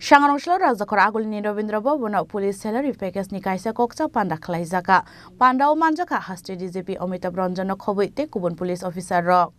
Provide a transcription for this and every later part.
Sangrongsalo Rajakha agulni Rabindra Bhavana police salary package ni Kaisa Kokchap Panda Khlaijakha Panda o manjaka haste DGP Amitabh Ranjan no khoboi te kubun police officer ro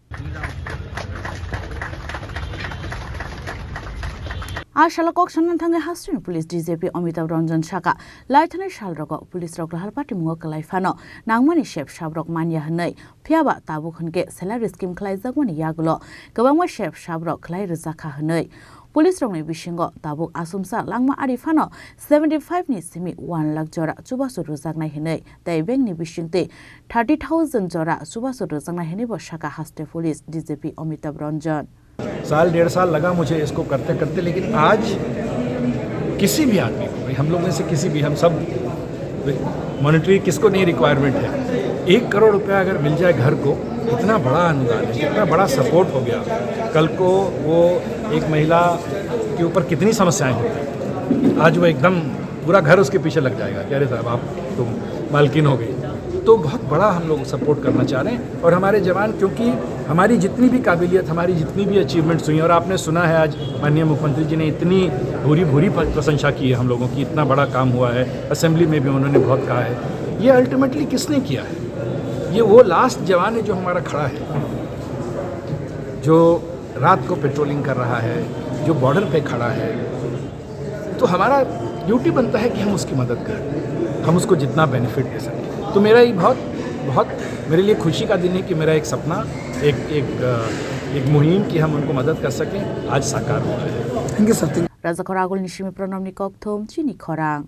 Ashala Kokchan thangai haste police DGP Amitabh Ranjan Shaka laithane shalrogo police rok lahal party mungo kalaifano nangmani chef shabrok manya hanai phiaba tabu khunke salary scheme Khlaijakmani yagulo gabangma chef shabrok Khlaijakha hanai Police rong ni bisingo tabuk asumsa langma arifano 75 ni simi 1 lakh jora chubasu rojak nai hinai tai bank ni bisingte 30,000 jora chubasu rojak nai hini bo shaka haste police DGP Amitabh Ranjan साल डेढ़ साल लगा मुझे इसको करते करते लेकिन आज किसी भी आदमी को हम लोग में से किसी भी हम सब मॉनिटरी किसको नहीं रिक्वायरमेंट है 1 करोड़ रुपया अगर मिल जाए घर को इतना बड़ा अनुदान है कितना बड़ा सपोर्ट हो गया कल को वो एक महिला के ऊपर कितनी समस्याएं होती आज वो एकदम पूरा घर उसके पीछे लग जाएगा कि अरे साहब आप तुम मालकिन हो गई तो बहुत बड़ा हम लोग सपोर्ट करना चाह रहे हैं और हमारे जवान क्योंकि हमारी जितनी भी काबिलियत हमारी जितनी भी अचीवमेंट्स हुई और आपने सुना है आज माननीय मुख्यमंत्री जी ने इतनी भूरी प्रशंसा की है हम लोगों की इतना बड़ा काम हुआ है असेंबली में भी उन्होंने बहुत कहा है ये अल्टीमेटली किसने किया है ये वो लास्ट जवान है जो हमारा खड़ा है जो रात को पेट्रोलिंग कर रहा है जो बॉर्डर पे खड़ा है तो हमारा ड्यूटी बनता है कि हम उसकी मदद करें हम उसको जितना बेनिफिट दे सकें तो मेरा ये बहुत मेरे लिए खुशी का दिन है कि मेरा एक सपना एक मुहिम कि हम उनको मदद कर सकें आज साकार हुआ है। Rajakha agulni shimi pranamni kokthom Chini Khorang